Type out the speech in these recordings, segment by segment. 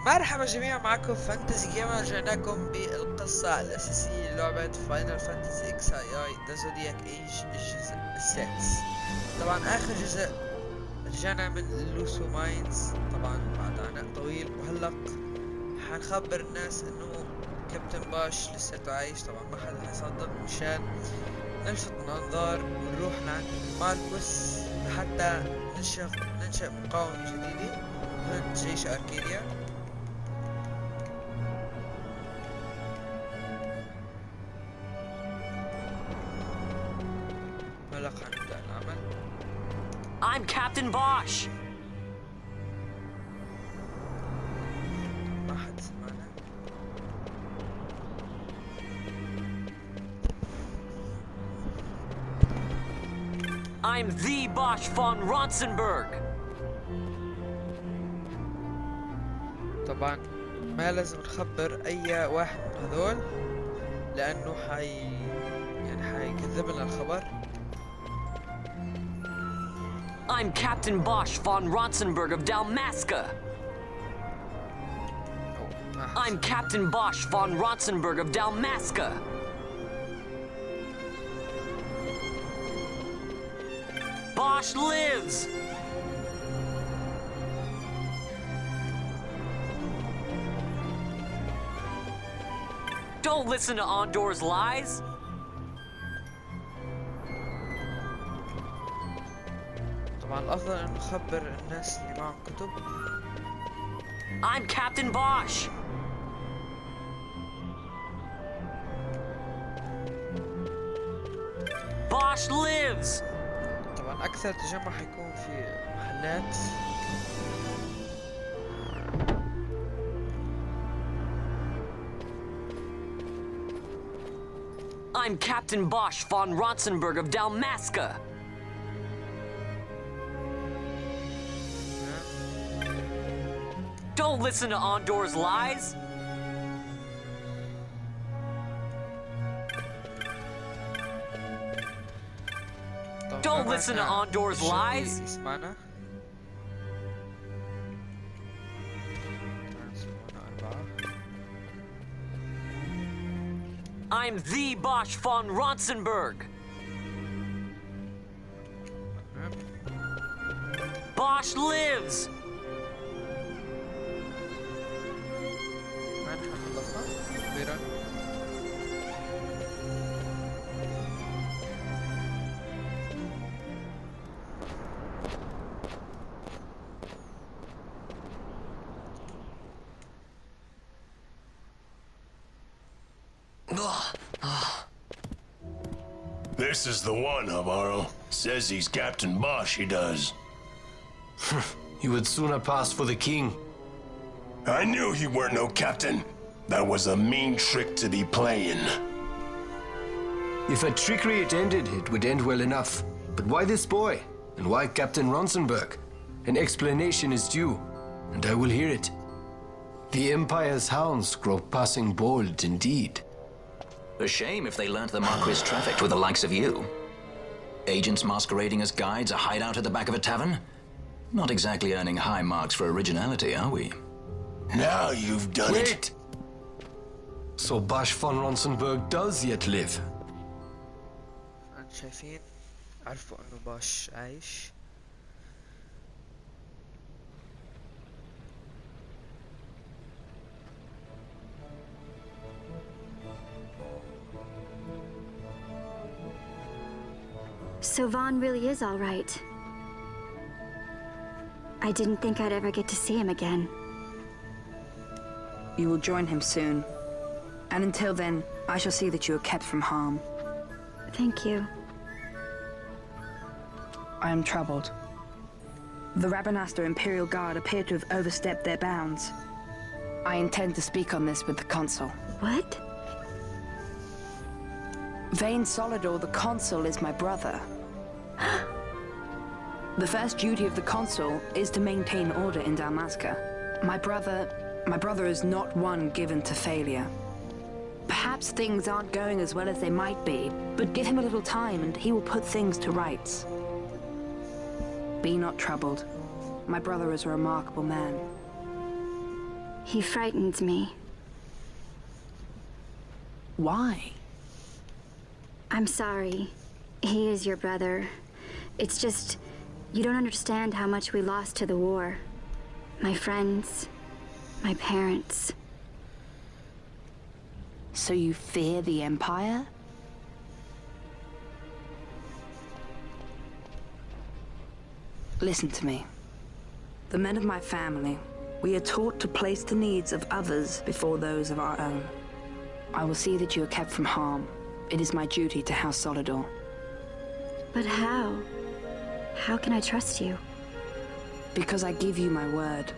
مرحبا جميعا، معكم فانتازي جيمر. رجعناكم بالقصة الأساسية للعبة فاينل فانتازي اكس اي اي ذا زودياك ايج الجزء السادس. طبعا آخر جزء رجعنا من لوسو ماينز طبعا بعد عناء طويل، وهلق حنخبر الناس انه كابتن باش لساته عايش. طبعا ما حدا حيصدق، مشان نلفت الانظار ونروح لعند ماركوس لحتى ننشأ مقاومة جديدة ضد جيش اركيديا. I'm Captain Bosch. ما حد سمعنا. I'm the Bosch von Ronsenberg. طبعا ما لازم نخبر اي واحد من هذول، لانه حيكذب لنا الخبر. I'm Captain Bosch von Ronsenberg of Dalmasca. I'm Captain Bosch von Ronsenberg of Dalmasca. Bosch lives! Don't listen to Ondor's lies! طبعا الافضل ان نخبر الناس اللي معهم كتب. I'm Captain Bosch. Bosch lives. طبعا اكثر تجمع حيكون في محلات. I'm Captain Bosch von Ronsenberg of Dalmasca. Don't listen to Ondor's lies. Don't listen to Ondor's lies. I'm the Bosch von Ronsenberg. Bosch lives. This is the one, Amaro. Says he's Captain Bosch, he does. You would sooner pass for the king. I knew he weren't no captain. That was a mean trick to be playing. If a trickery it ended, it would end well enough. But why this boy? And why Captain Ronsenberg? An explanation is due, and I will hear it. The Empire's hounds grow passing bold indeed. A shame if they learnt the Marquis trafficked with the likes of you. Agents masquerading as guides, a hideout at the back of a tavern? Not exactly earning high marks for originality, are we? Now you've done it. Wait! So Bosch von Ronsenberg does yet live? شايفين عرفوا انه باش عايش. So Vaughn really is all right. I didn't think I'd ever get to see him again. You will join him soon. And until then, I shall see that you are kept from harm. Thank you. I am troubled. The Rabanastre Imperial Guard appear to have overstepped their bounds. I intend to speak on this with the Consul. What? Vane Solidor, the Consul, is my brother. The first duty of the Consul is to maintain order in Dalmasca. My brother is not one given to failure. Perhaps things aren't going as well as they might be, but give him a little time and he will put things to rights. Be not troubled. My brother is a remarkable man. He frightened me. Why? I'm sorry. He is your brother. It's just, you don't understand how much we lost to the war. My friends, my parents. So you fear the Empire? Listen to me. The men of my family, we are taught to place the needs of others before those of our own. I will see that you are kept from harm. It is my duty to House Solidor. But how? How can I trust you? Because I give you my word.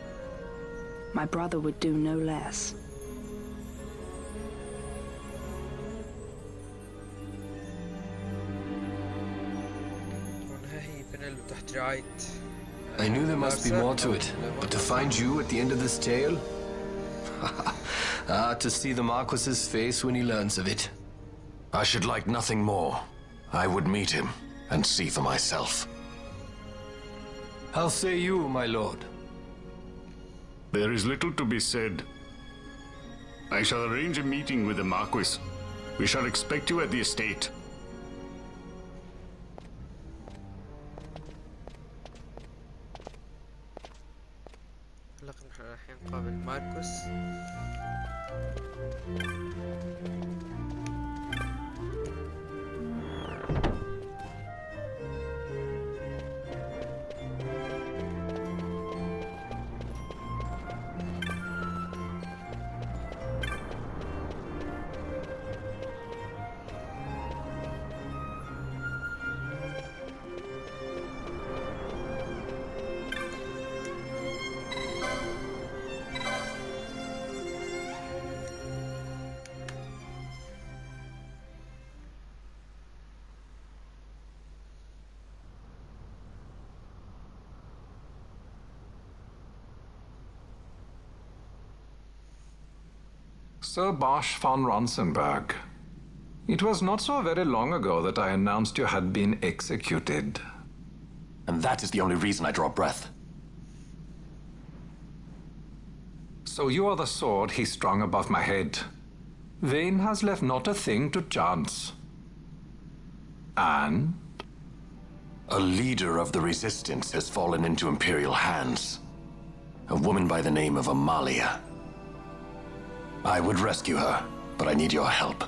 My brother would do no less. I knew there must be more to it, but to find you at the end of this tale? To see the Marquis's face when he learns of it. I should like nothing more. I would meet him and see for myself. How say you, my lord? There is little to be said. I shall arrange a meeting with the Marquis. We shall expect you at the estate. لكن احنا رايحين نقابل ماركوس. Sir Bosch von Ronsenberg. It was not so very long ago that I announced you had been executed. And that is the only reason I draw breath. So you are the sword he strung above my head. Vane has left not a thing to chance. And? A leader of the resistance has fallen into Imperial hands. A woman by the name of Amalia. I would rescue her, but I need your help.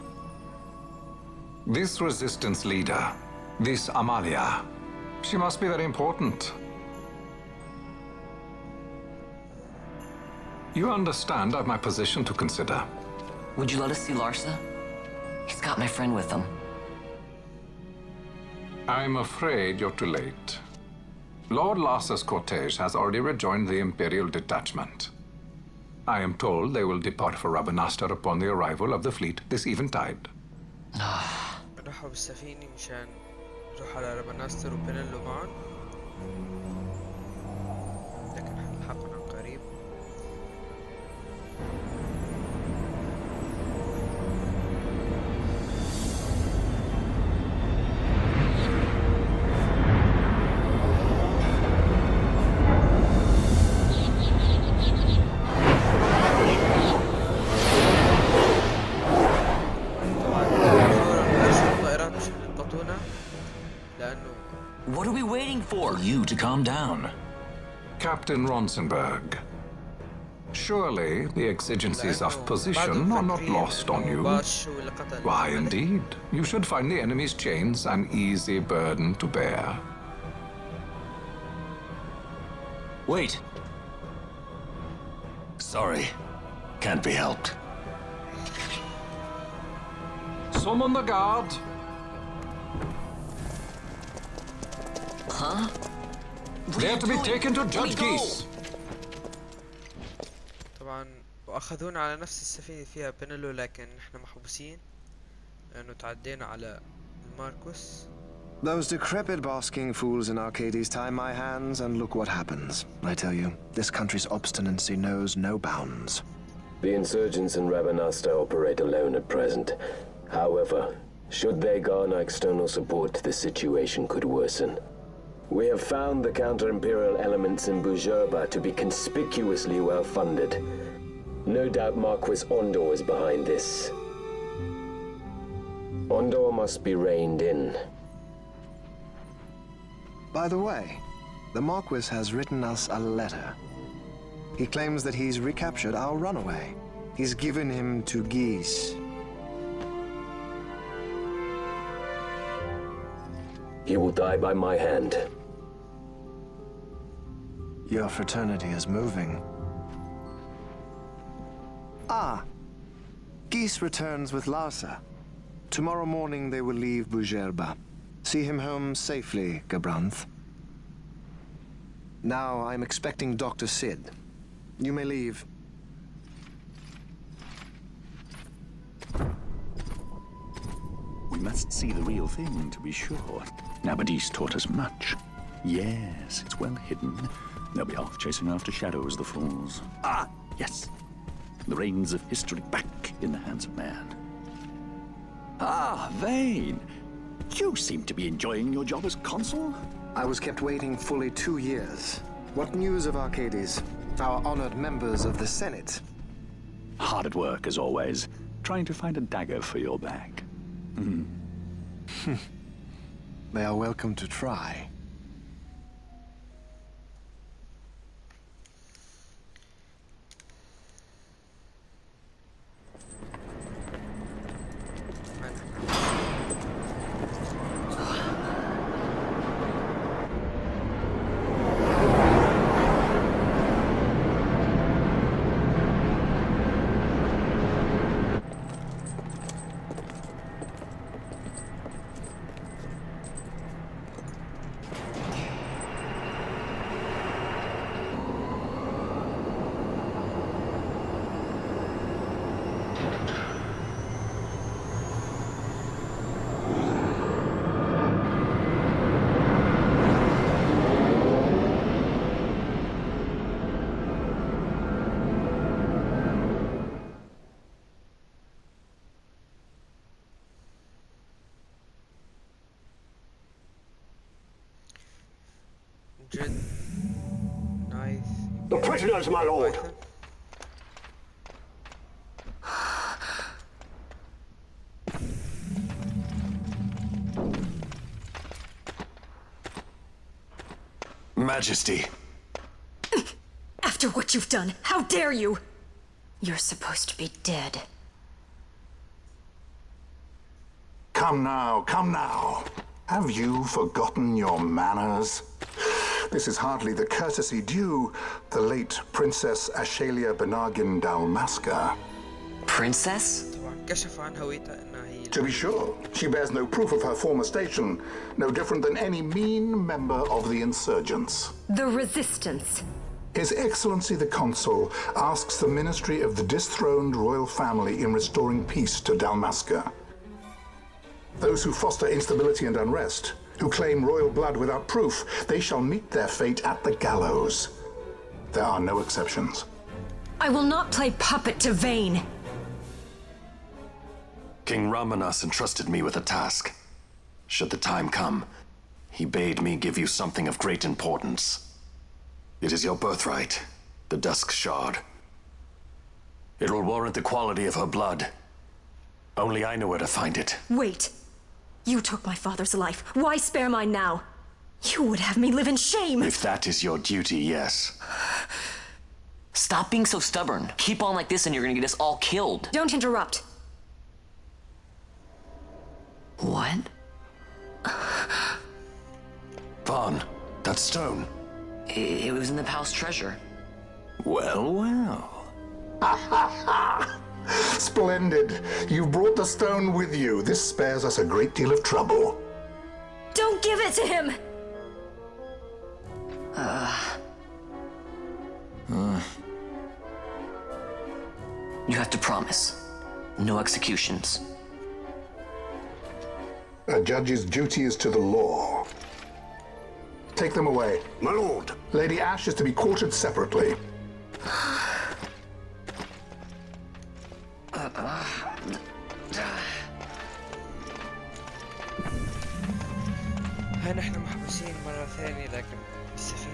This resistance leader, this Amalia, she must be very important. You understand I've my position to consider. Would you let us see Larsa? He's got my friend with him. I'm afraid you're too late. Lord Larsa's cortege has already rejoined the Imperial detachment. I am told they will depart for Rabanastre upon the arrival of the fleet this eventide. راحوا بالسفينة مشان نروح على رابناستر وبينلو معا، لكن حنلحقهم عن قريب. What are we waiting for? For you to calm down. Captain Ronsenberg, surely the exigencies of position are not lost on you. Why, indeed. You should find the enemy's chains an easy burden to bear. Wait. Sorry. Can't be helped. Summon the guard. Huh? They are to be taken to Judge Geese. طبعا واخذونا على نفس السفينة فيها بينلو، لكن احنا محبوسين لانه تعدينا على الماركوس. Those decrepit basking fools in Arcades tie my hands, and look what happens. I tell you, this country's obstinacy knows no bounds. The insurgents in Rabanastre operate alone at present. However, should they garner external support, the situation could worsen. We have found the counter-imperial elements in Bujerba to be conspicuously well-funded. No doubt Marquis Ondor is behind this. Ondor must be reined in. By the way, the Marquis has written us a letter. He claims that he's recaptured our runaway. He's given him to Geese. He will die by my hand. Your fraternity is moving. Ah, Geese returns with Larsa. Tomorrow morning they will leave Bujerba. See him home safely, Gabranth. Now I'm expecting Dr. Sid. You may leave. We must see the real thing, to be sure. Nabadis taught us much. Yes, it's well hidden. They'll be off chasing after shadows, the fools. Ah, yes. The reins of history back in the hands of man. Ah, Vane. You seem to be enjoying your job as consul. I was kept waiting fully 2 years. What news of Arcades? Our honored members of the Senate? Hard at work, as always, trying to find a dagger for your back. They are welcome to try. Nice. The prisoners, my lord! Majesty. After what you've done, how dare you? You're supposed to be dead. Come now, come now. Have you forgotten your manners? This is hardly the courtesy due the late Princess Ashalia Benargin Dalmasca. Princess? To be sure, she bears no proof of her former station, no different than any mean member of the insurgents. The Resistance. His Excellency the Consul asks the ministry of the dethroned royal family in restoring peace to Dalmasca. Those who foster instability and unrest, who claim royal blood without proof, they shall meet their fate at the gallows. There are no exceptions. I will not play puppet to Vane. King Ramanas entrusted me with a task. Should the time come, he bade me give you something of great importance. It is your birthright, the Dusk Shard. It will warrant the quality of her blood. Only I know where to find it. Wait. You took my father's life. Why spare mine now? You would have me live in shame. If that is your duty, yes. Stop being so stubborn. Keep on like this and you're gonna get us all killed. Don't interrupt. What? Vaughn, that stone. It was in the palace treasure. Well, well. Splendid. You've brought the stone with you. This spares us a great deal of trouble. Don't give it to him! You have to promise. No executions. A judge's duty is to the law. Take them away. My lord. Lady Ash is to be quartered separately.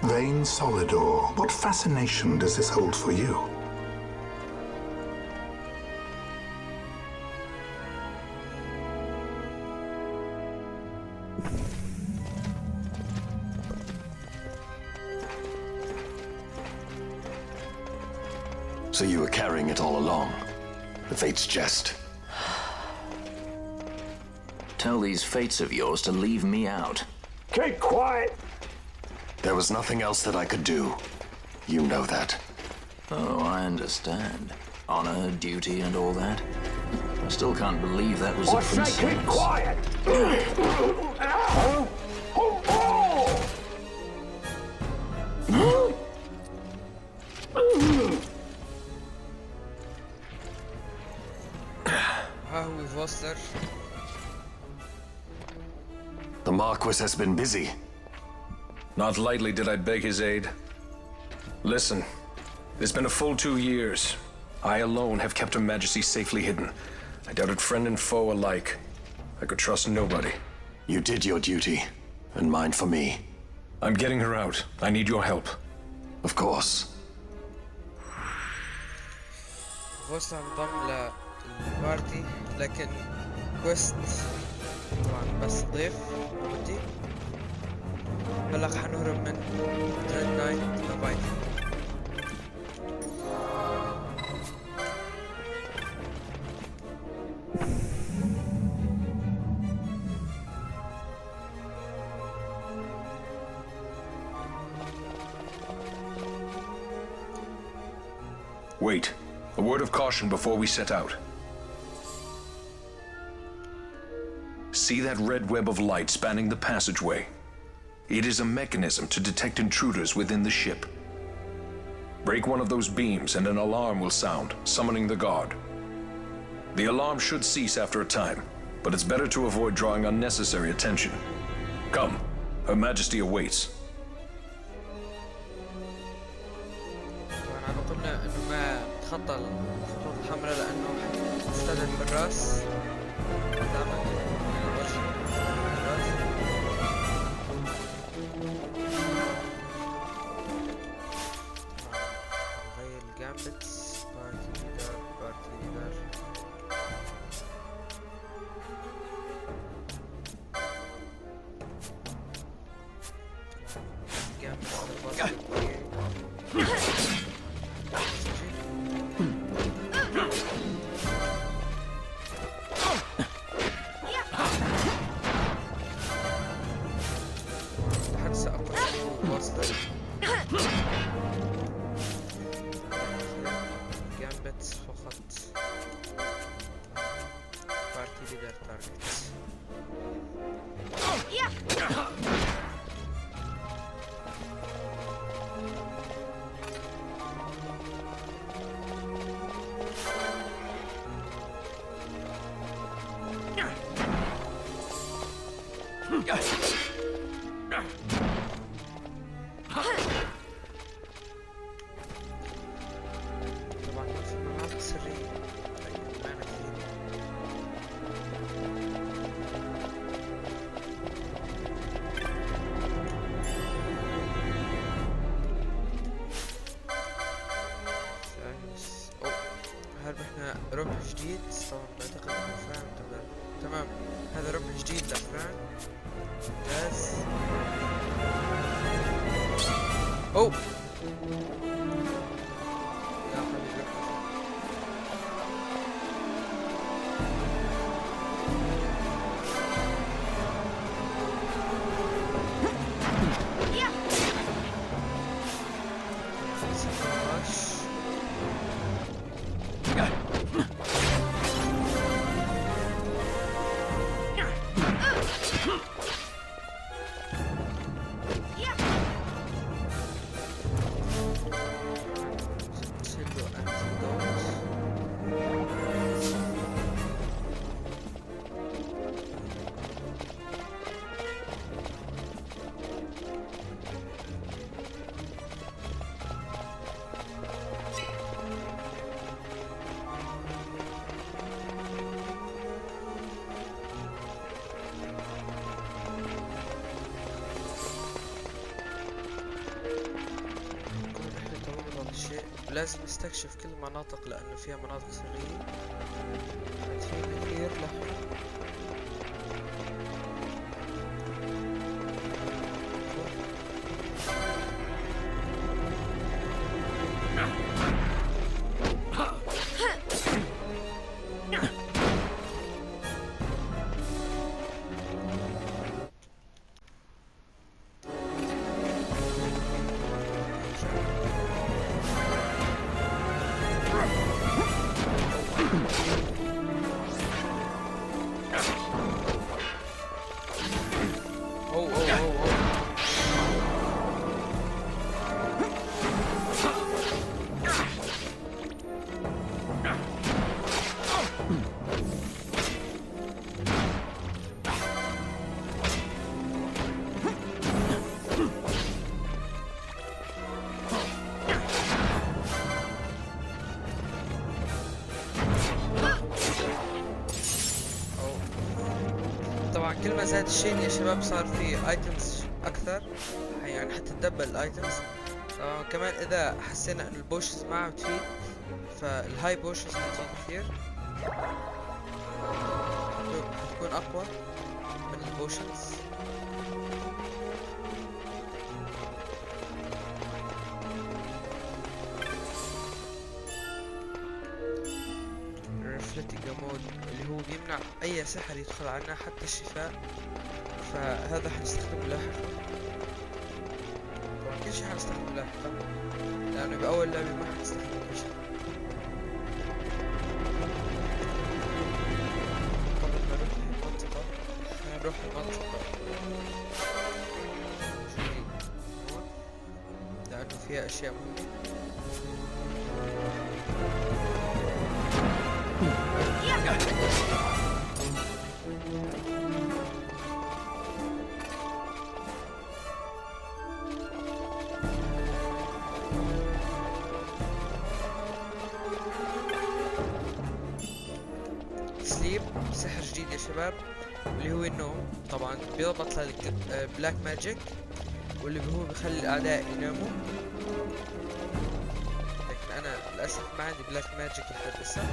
Vane Solidor, what fascination does this hold for you? So you were carrying it all along? The Fate's jest? Tell these fates of yours to leave me out. Keep quiet! There was nothing else that I could do. You know that. Oh, I understand. Honor, duty, and all that. I still can't believe that was the princess. I say keep quiet! The Marquis has been busy. Not lightly did I beg his aid. Listen, it's been a full 2 years. I alone have kept Her Majesty safely hidden. I doubted friend and foe alike. I could trust nobody. You did your duty, and mine for me. I'm getting her out. I need your help. Of course. فوست انضم للبارتي لكن كويست طبعا بس ضيف ودي هلا حنهرب من ريد نايت لفايتل. Wait. A word of caution before we set out. See that red web of light spanning the passageway? It is a mechanism to detect intruders within the ship. Break one of those beams and an alarm will sound, summoning the guard. The alarm should cease after a time, but it's better to avoid drawing unnecessary attention. Come, Her Majesty awaits. قلنا انه ما تخطى الخطوط الحمراء لانه استدعى الحراس دائما نغير الجامبتس بارتي ليدر ربح جديد طبعا بعتقد انه فران تمام هذا ربح جديد لفران ممتاز اوه يا حبيبي لازم نستكشف كل المناطق لأنه فيها مناطق سرية في كثير له طبعا كل ما زاد الشيء يا شباب صار في ايتمز اكثر، يعني حتى تدبل الايتمز. طبعا كمان اذا حسينا ان البوشز ما عم تفيد، فالهاي بوشز حتفيد كثير، حتكون اقوى من البوشنز. ريفلكتنج مود اللي هو بيمنع اي سحر يدخل عنا حتى الشفاء، فهذا حنستخدمه لاحقا. طبعا كل شي حنستخدمه لاحقا لانه باول لعبة ما حنستخدم كل شي. قبل ما نروح المنطقة حنروح المنطقة لانه فيها اشياء مهمة. سليب سحر جديد يا شباب اللي هو النوم، طبعا بيضبط للبلاك ماجيك واللي هو بيخلي الاعداء يناموا، لكن انا للاسف ما عندي بلاك ماجيك لحد هسه.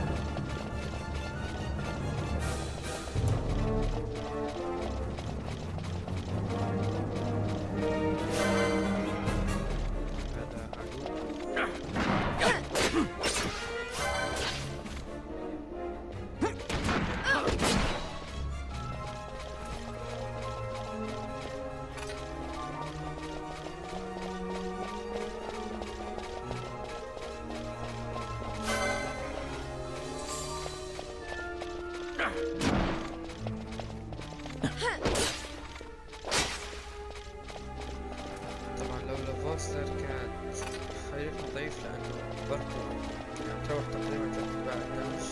طبعا لولا فوستر كانت خريطة ضعيف لأنه برضه يعني تروح تقريبا 3/4 الدمج.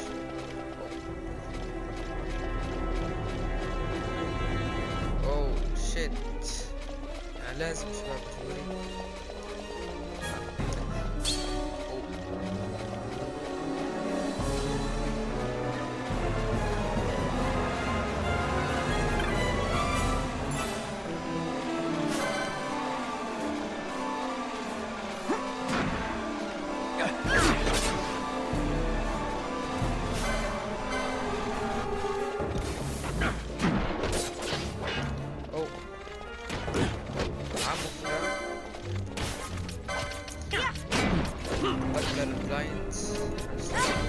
اوه شيت، يعني لازم شباب تقولي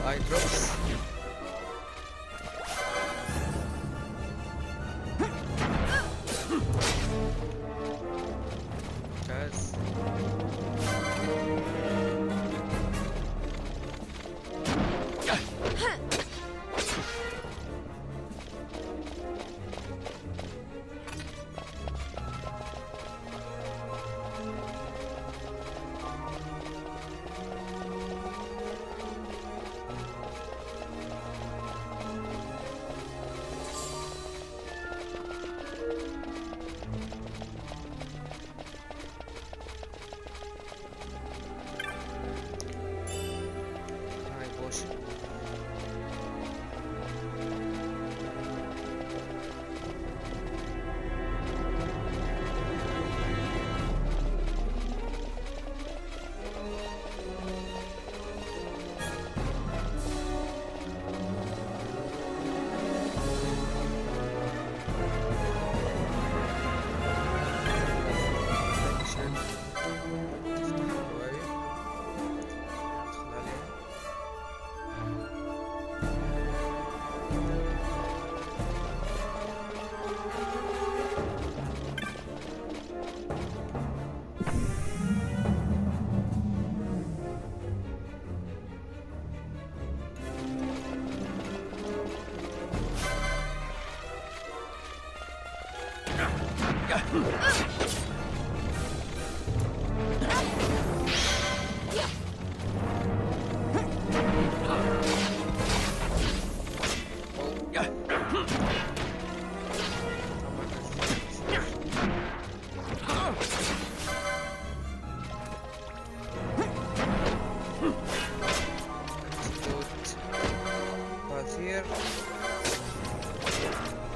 اي دروبس. ممتاز.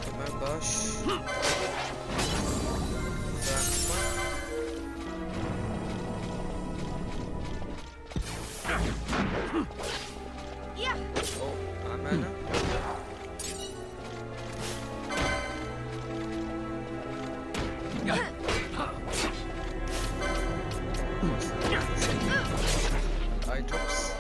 كمان باش اي دروبس.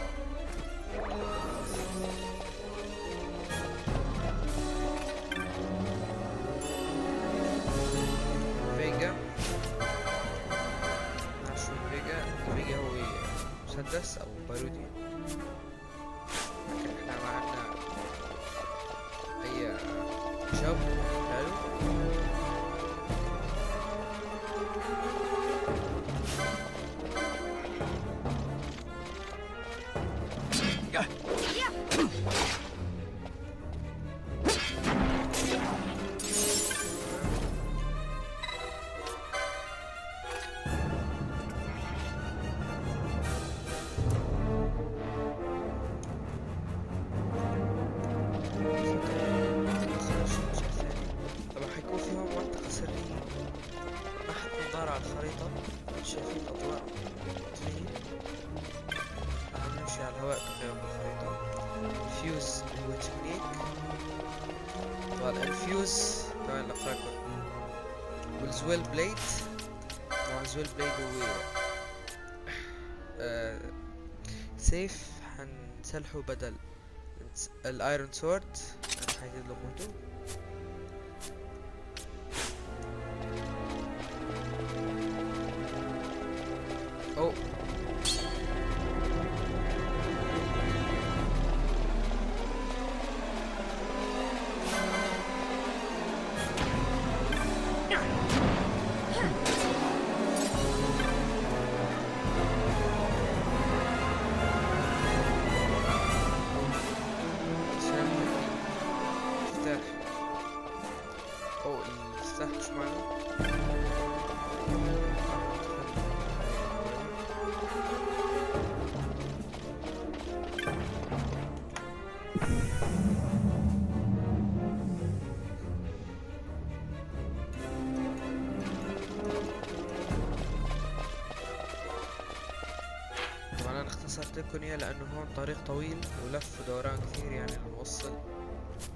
فيجا نشوف فيجا هو مسدس او بارودي، لكن احنا ما عندنا اي شاب حلو. طبعا حيكون فيهم منطقة سرية ما حتكون ظاهرة على الخريطة، شايفين أضواء فيه. نمشي على الهواء كلهم بالخريطة. الفيوز هو تكنيك، طبعا الفيوز كمان نقراكم. والزويل بليد، طبعا الزويل بليد هو سيف حنسلحه بدل الايرون سورد، حيزيد له قوته. اوه مش معنا. طبعا انا اختصرت لكم اياه لانه هون طريق طويل ولف ودوران كثير يعني لنوصل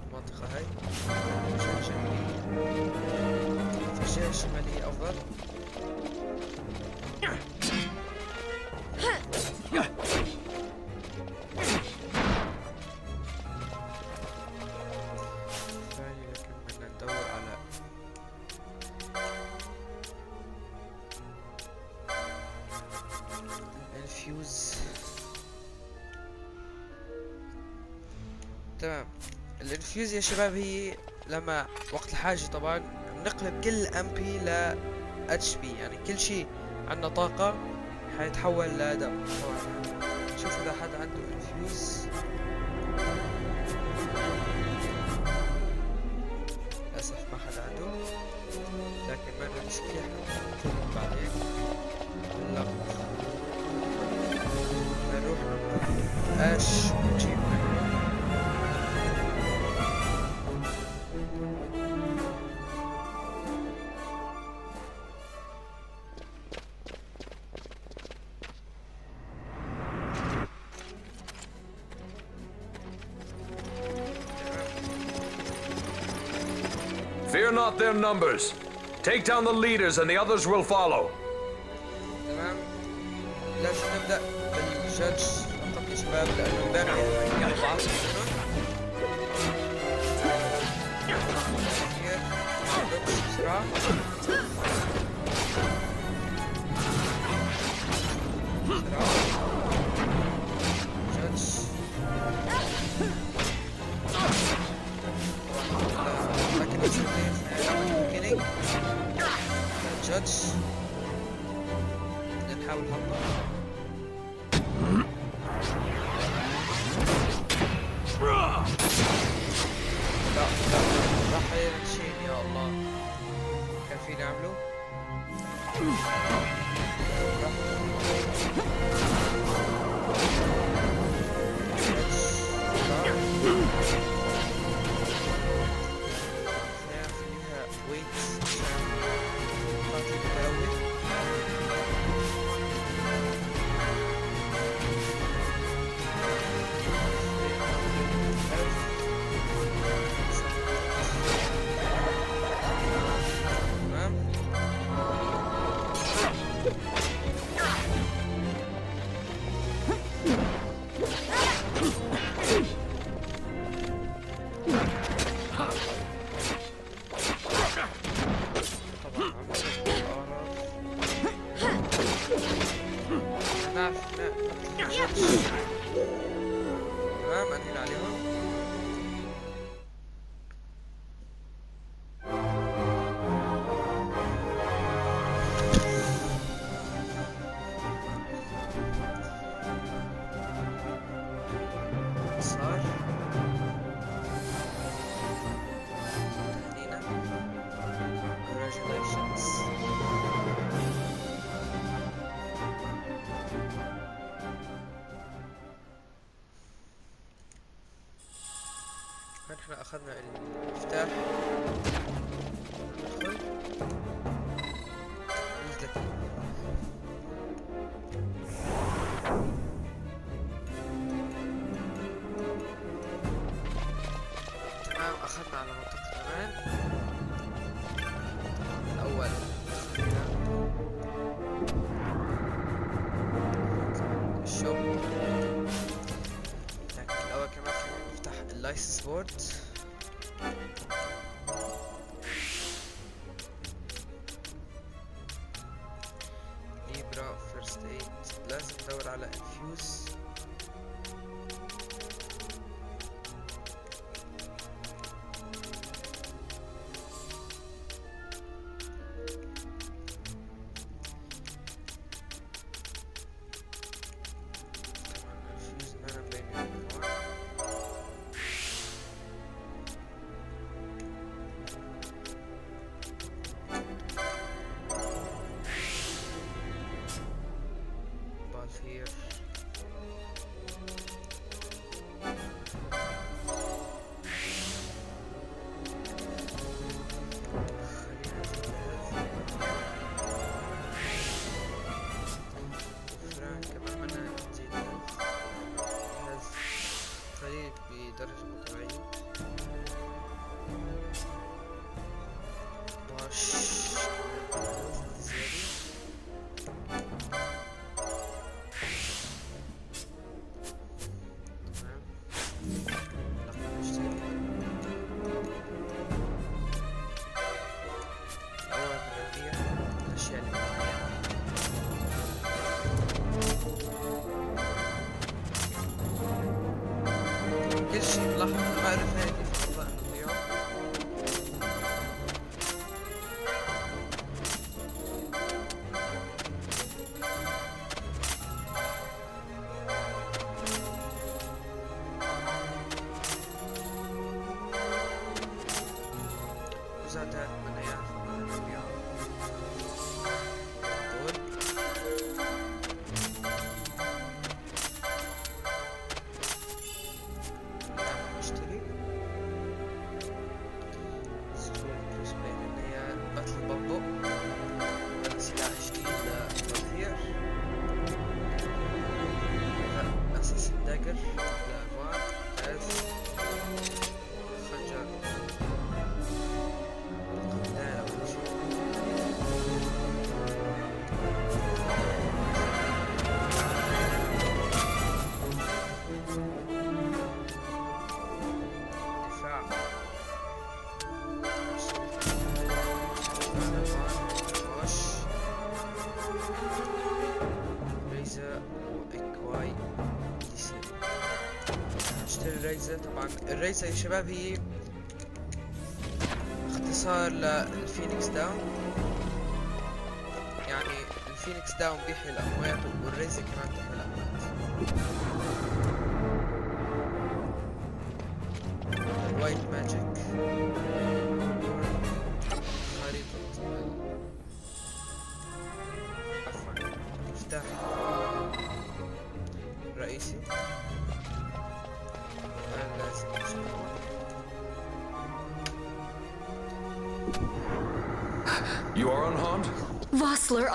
المنطقة هاي. الجهة الشمالية، في الجهة الشمالية أفضل. ثاني لكن بدنا ندور على الفيوز. تمام. الانفيوز يا شباب هي لما وقت الحاجة طبعا بنقلب كل ام بي ل اتش بي، يعني كل شيء عندنا طاقة حيتحول لدم. طبعا شوف اذا حد عنده انفيوز. للأسف ما حد عنده، لكن ما مشكلة حنقول بعدين. هلا نروح اش نجيب Fear not their numbers. Take down the leaders and the others will follow. تمام. لازم نبدأ بالجادج فقط يا شباب لأنه الباقي ضعف منهم. بسرعة. جادج. جادج نحاول نحطه. لا راح ينشين يا الله. كان في نعمله اخذنا المفتاح. ندخل. ذكي. تمام، اخذنا على منطقة امان. الاول الشوب، لكن الاول كمان خلينا نفتح اللايسنس بورد. ليبرا فيرست ايد، لازم ندور على انفيوز. here. بدرجة مو طبيعية. كل شيء ملاحظ، ما أعرف هاي كيف والله إنه اليوم وزادات من يعرف اليوم الريزة. طبعا الريزة يا شباب هي اختصار للفينيكس داون، يعني الفينيكس داون بيحيي الأموات والريزة كمان تحيي الأموات. الوايت ماجيك، خريطة عفوا مفتاح رئيسي. You are unharmed? Vossler,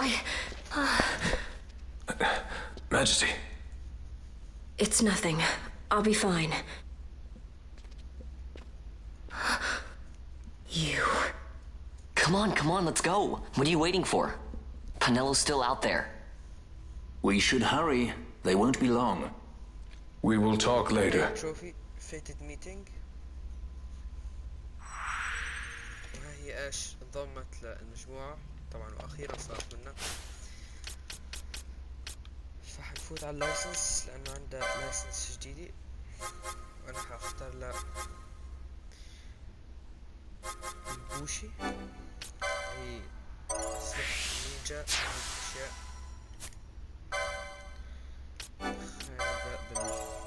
Majesty. It's nothing. I'll be fine. You. Come on, let's go. What are you waiting for? Penello's still out there. We should hurry. They won't be long. We will talk later. Trophy, fated meeting. وهي ايش انضمت للمجموعة طبعا واخيرا صارت منا. فحنفوت على اللايسنس لانه عنده لايسنس جديدة، وانا حاختار له البوشي، هي اسلحة نينجا اشياء. خلينا نبدأ بالاسلحة.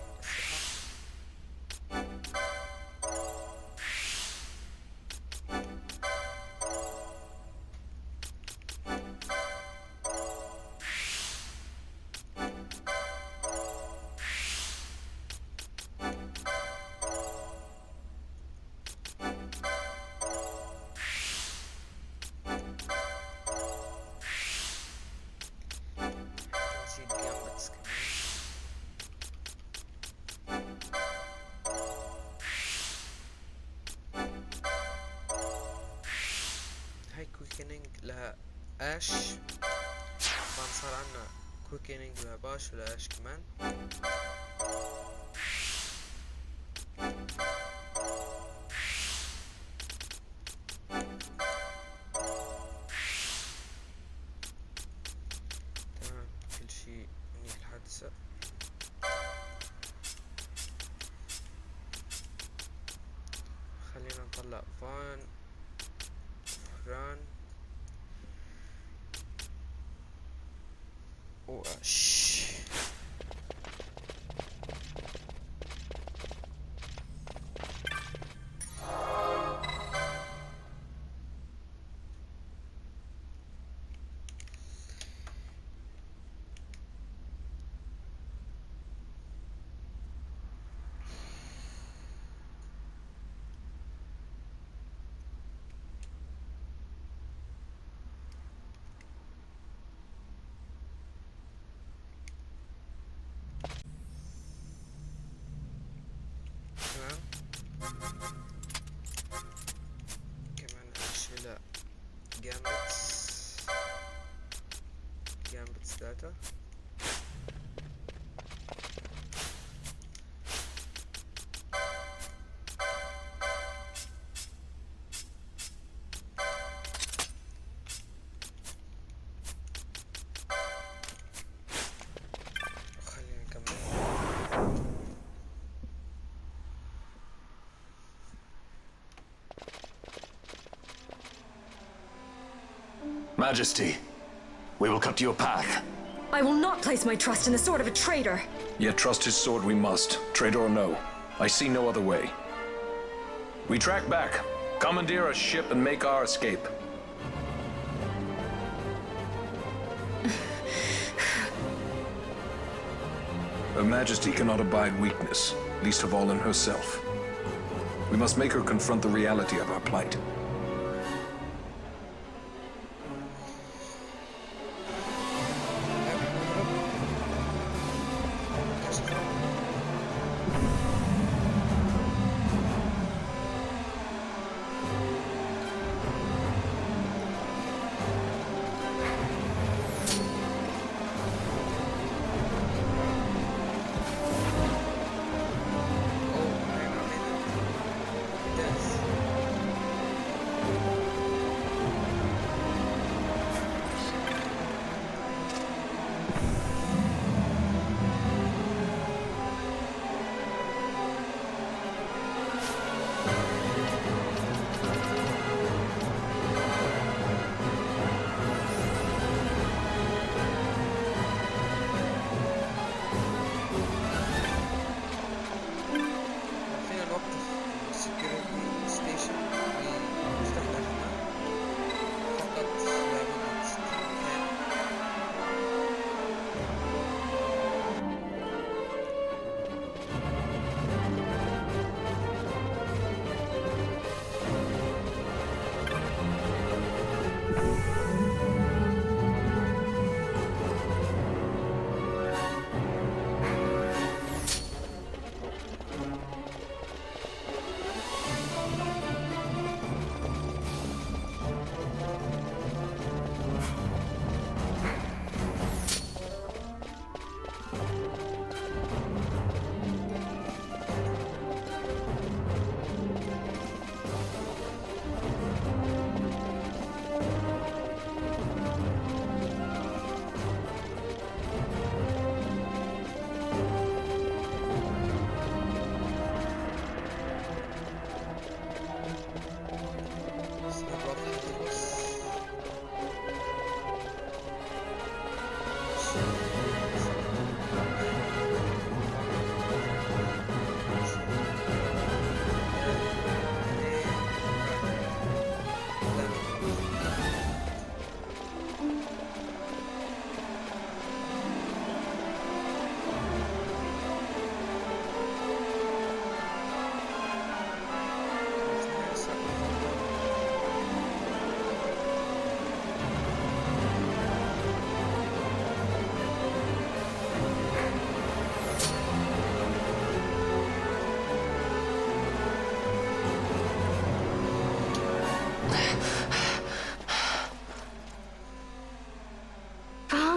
كويكنينج لها اش. طبعا صار عنا كويكنينج لها باش ولا اش كمان. تمام كل شي منيح لحد هسه. خلينا نطلع فان فران واش. كمان اشيلها جامبتس داتا. خلينا نكمل. Majesty, we will cut your path. I will not place my trust in the sword of a traitor. Yet trust his sword we must, traitor or no. I see no other way. We track back, commandeer a ship and make our escape. Her Majesty cannot abide weakness, least of all in herself. We must make her confront the reality of our plight.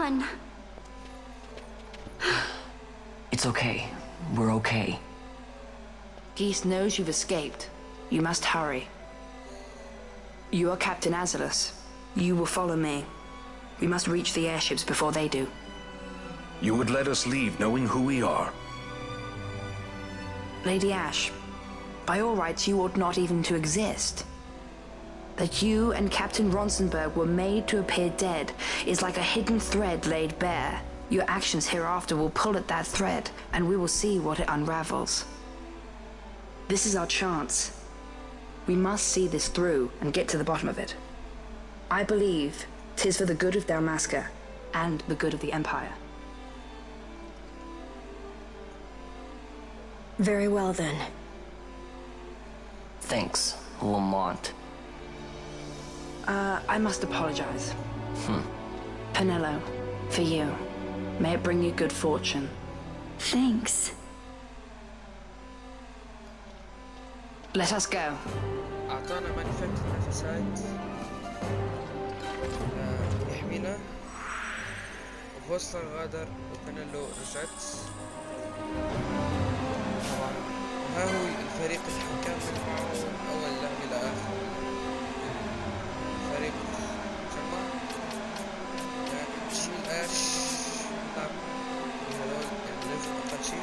on. It's okay. We're okay. Geese knows you've escaped. You must hurry. You are Captain Azalus. You will follow me. We must reach the airships before they do. You would let us leave knowing who we are? Lady Ash, by all rights you ought not even to exist. That you and Captain Ronsenberg were made to appear dead is like a hidden thread laid bare. Your actions hereafter will pull at that thread, and we will see what it unravels. This is our chance. We must see this through and get to the bottom of it. I believe 'tis for the good of Dalmasca and the good of the Empire. Very well then. Thanks, Lamont. I must apologize. Penelo, for you. May it bring you good fortune. Thanks. Let us go. أعطانا مانيفكت نفسات يحمينا وفوستر غادر وبنلو رجعت طبعا وها هو الفريق اللي حنكمل معه من أول لعبة إلى آخر فريق جمع يعني نشيل آش نلعب بهذول يعني ليفل أقل شي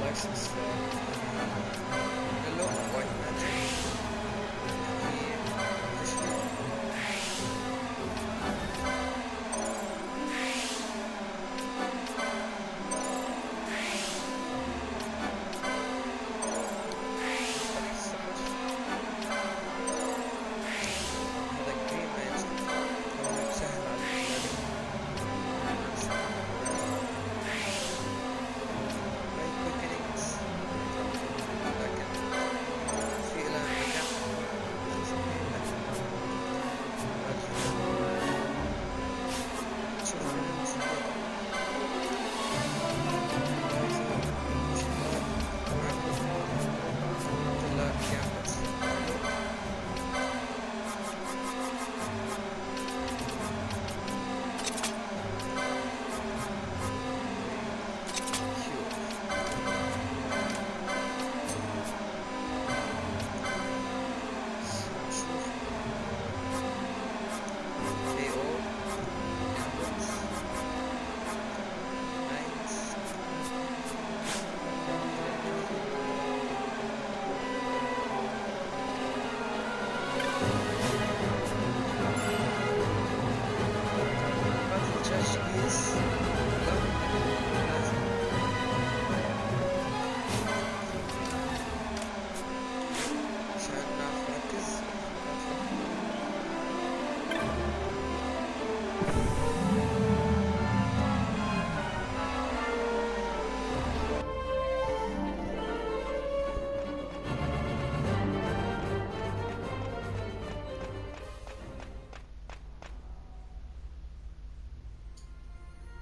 لايسنس بنلو وايت ماجيك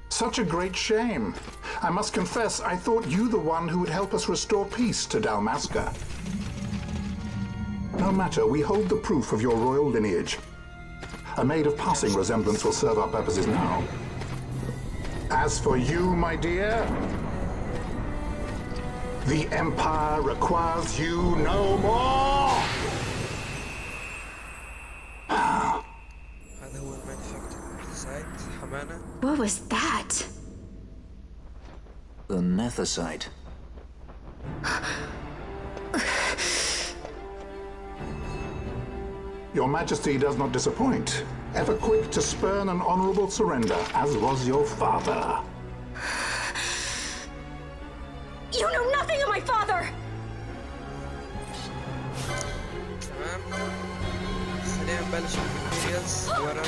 Such a great shame. I must confess, I thought you the one who would help us restore peace to Dalmasca. No matter, we hold the proof of your royal lineage. A maid of passing resemblance will serve our purposes now. As for you, my dear, the Empire requires you no more! What was that? The Nethicite. Your Majesty does not disappoint. Ever quick to spurn an honorable surrender, as was your father. You know nothing of my father! خلينا نبلش بالماتيريالز ورا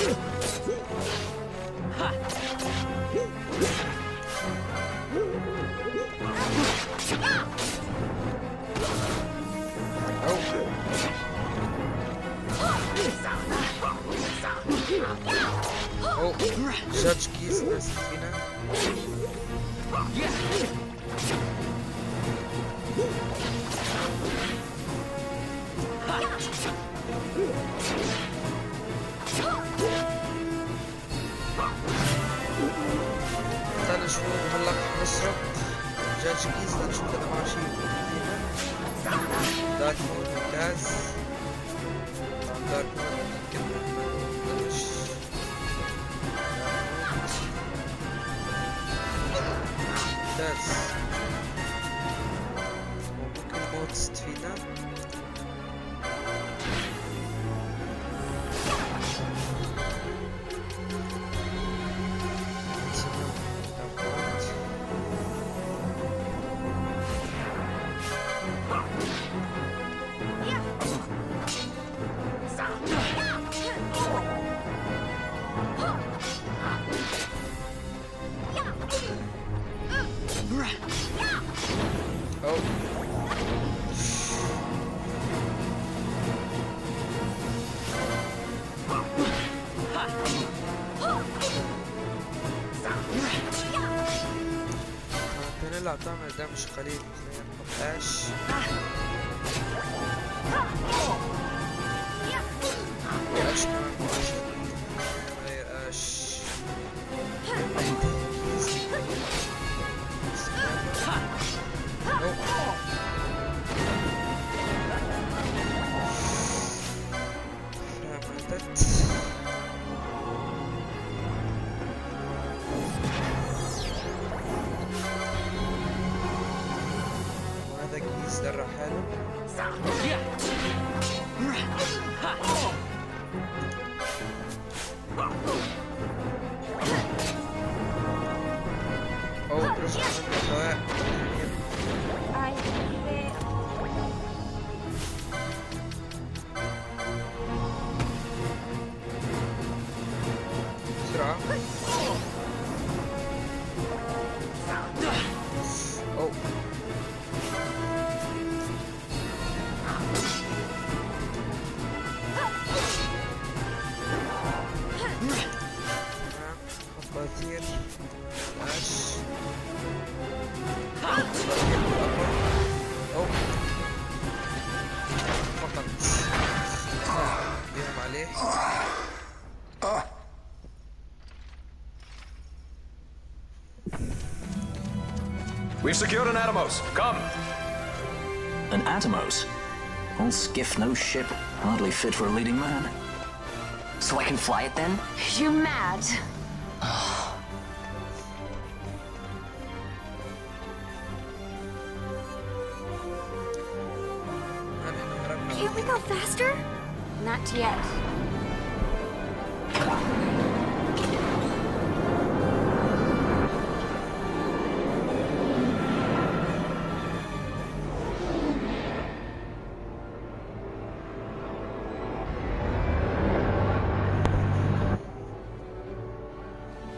جادج كيس ناس فينا تعالوا نشوف هلا نسرق جاج كيز لنشوف اذا معه شي دارك مود ممتاز. دارك مود يمكن نبلش ممتاز. ممكن الموت تستفيدنا. نلعب تعمل دمج قليل. خلينا نحط اش اش كمان غير اش درع حاله. أو رجع من الهواء. بسرعة. أو بطير اش أو فقط بيهم عليه. We've secured an Atomos. Come. An Atomos? All skiff, no ship. Hardly fit for a leading man. So I can fly it then? You're mad. Can't we go faster? Not yet.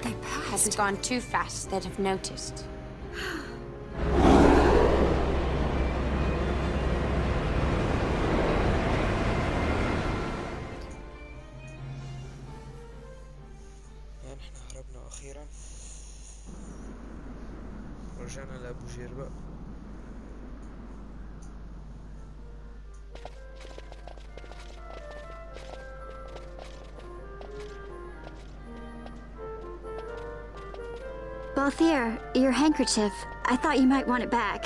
They passed. We've gone too fast, they'd have noticed. أخيرا ورجعنا لأبو جيربا. Balthier, your handkerchief. I thought you might want it back.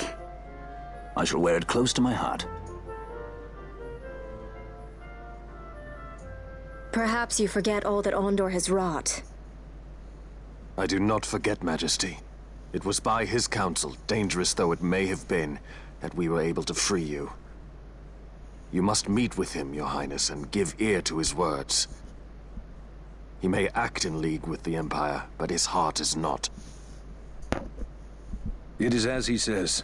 I shall wear it close to my heart. Perhaps you forget all that Ondor has wrought. I do not forget, Majesty. It was by his counsel, dangerous though it may have been, that we were able to free you. You must meet with him, Your Highness, and give ear to his words. He may act in league with the Empire, but his heart is not. It is as he says.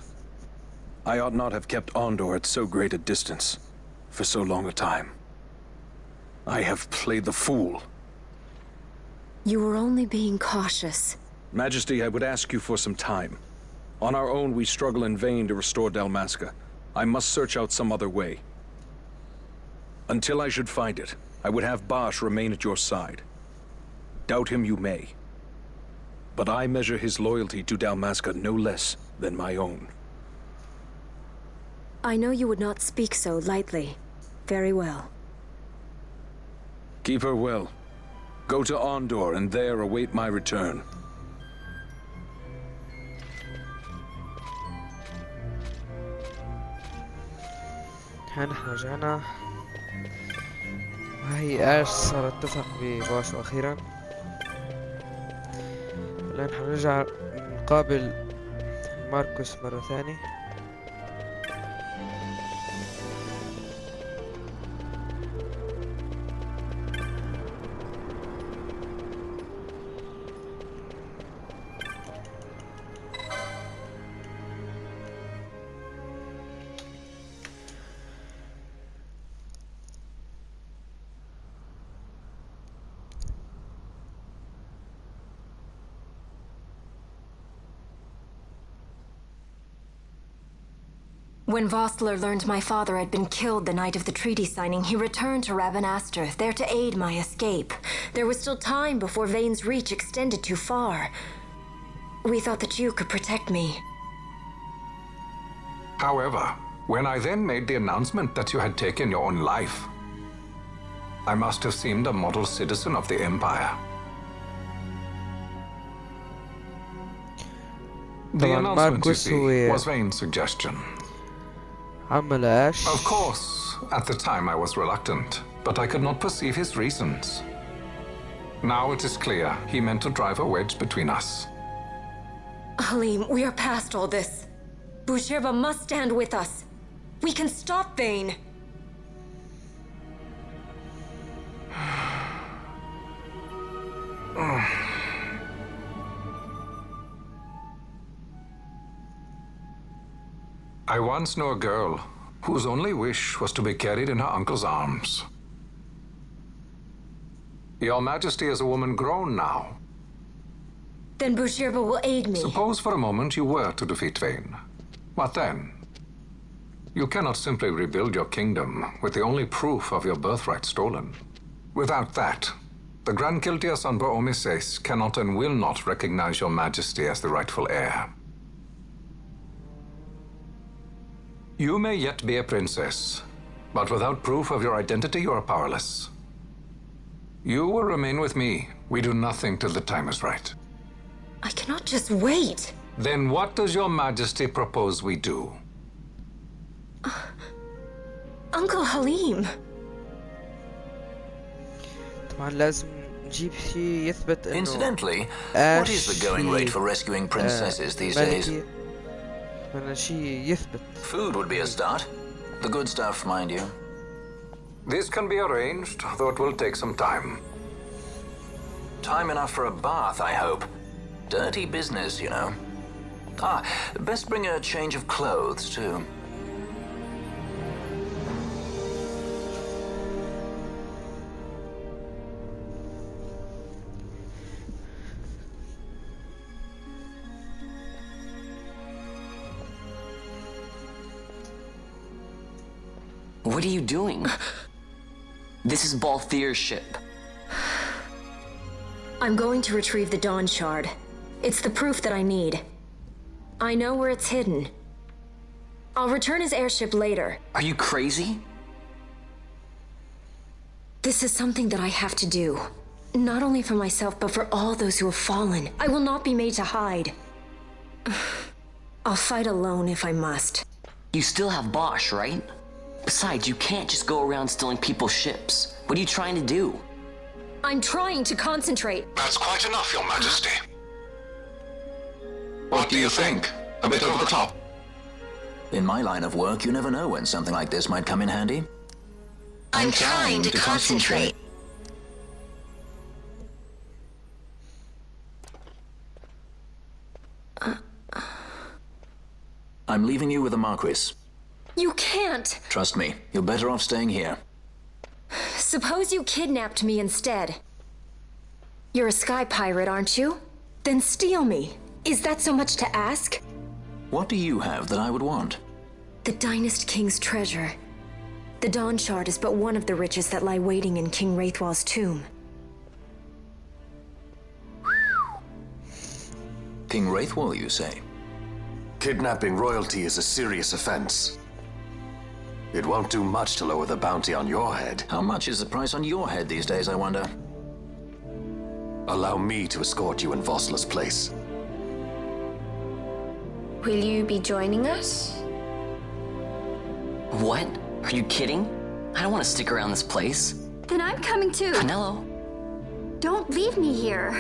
I ought not have kept Ondor at so great a distance for so long a time. I have played the fool. You were only being cautious. Majesty, I would ask you for some time. On our own, we struggle in vain to restore Dalmasca. I must search out some other way. Until I should find it, I would have Bosch remain at your side. Doubt him you may. But I measure his loyalty to Dalmasca no less than my own. I know you would not speak so lightly. Very well. Keep her well. Go to Ondor and there await my return. نحن رجعنا وهي ايش صار اتفق بباشو اخيرا. الان حنرجع نقابل ماركوس مرة ثانية. When Vossler learned my father had been killed the night of the treaty signing, he returned to Ravenastor, there to aid my escape. There was still time before Vane's reach extended too far. We thought that you could protect me. However, when I then made the announcement that you had taken your own life, I must have seemed a model citizen of the Empire. The announcement, you see, was Vane's suggestion. Of course, at the time I was reluctant, but I could not perceive his reasons. Now it is clear he meant to drive a wedge between us. Halim, we are past all this. Boucherba must stand with us. We can stop Vane. I once knew a girl whose only wish was to be carried in her uncle's arms. Your Majesty is a woman grown now. Then Boucherba will aid me. Suppose for a moment you were to defeat Vane. What then? You cannot simply rebuild your kingdom with the only proof of your birthright stolen. Without that, the Grand Kiltias on Bo-Omises cannot and will not recognize your Majesty as the rightful heir. You may yet be a princess, but without proof of your identity, you are powerless. You will remain with me. We do nothing till the time is right. I cannot just wait. Then what does your Majesty propose we do? Uncle Halim. طبعا لازم نجيب شيء يثبت إنه Incidentally, what is the going rate for rescuing princesses these days? Food would be a start. The good stuff, mind you. This can be arranged, though it will take some time. Time enough for a bath, I hope. Dirty business, you know. Best bring a change of clothes, too. What are you doing? This is Balthier's ship. I'm going to retrieve the Dawn Shard. It's the proof that I need. I know where it's hidden. I'll return his airship later. Are you crazy? This is something that I have to do. Not only for myself, but for all those who have fallen. I will not be made to hide. I'll fight alone if I must. You still have Bosch, right? Besides, you can't just go around stealing people's ships. What are you trying to do? I'm trying to concentrate. That's quite enough, Your Majesty. What do you think? A bit over the top? In my line of work, you never know when something like this might come in handy. I'm trying to concentrate. I'm leaving you with the Marquis. You can't. Trust me, you're better off staying here. Suppose you kidnapped me instead. You're a sky pirate, aren't you? Then steal me. Is that so much to ask? What do you have that I would want? The Dynast King's treasure. The Dawn Shard is but one of the riches that lie waiting in King Wraithwall's tomb. King Wraithwall, you say? Kidnapping royalty is a serious offense. It won't do much to lower the bounty on your head. How much is the price on your head these days, I wonder? Allow me to escort you in Vosla's place. Will you be joining us? What? Are you kidding? I don't want to stick around this place. Then I'm coming too. Canelo. Don't leave me here.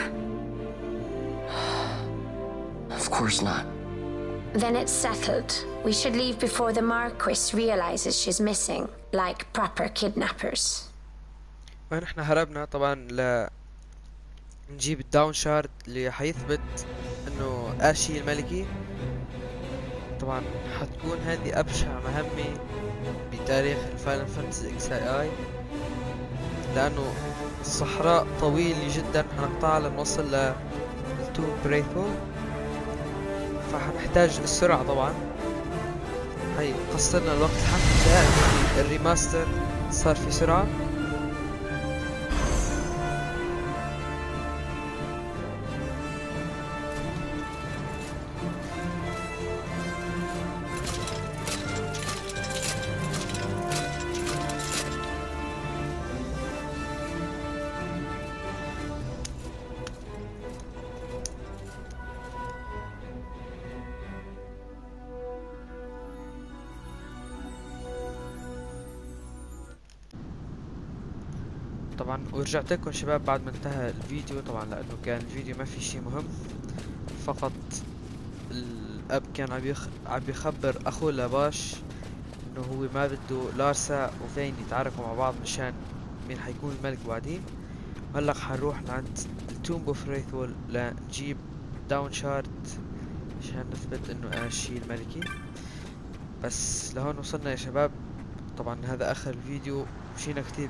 Of course not. Then it's settled. We should leave before the Marquis realizes she's missing, like proper kidnappers. ونحن هربنا طبعا نجيب الداون شارد اللي حيثبت انه اشي الملكي. طبعا حتكون هذه ابشع مهمة بتاريخ الفاينل فانتسي اكس اي، لانه الصحراء طويل جدا حنقطعها لنوصل للتوم بريثول، فحنحتاج السرعة طبعا. هي قصرنا الوقت الحمد لله الريماستر صار في سرعة. طبعا ورجعت لكم شباب بعد ما انتهى الفيديو، طبعا لانه كان الفيديو ما في شيء مهم، فقط الاب كان عم يخبر اخوه لباش انه هو ما بده لارسا وفين يتعاركوا مع بعض مشان مين حيكون الملك بعدين. وهلا حنروح لعند التومب اوف ريثول لنجيب داون شارد عشان نثبت انه اشي الملكي. بس لهون وصلنا يا شباب. طبعا هذا اخر الفيديو، مشينا كثير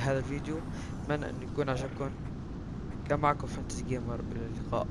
هذا الفيديو. اتمنى انه يكون عجبكم. كان معكم فانتزي جيمر، الى اللقاء.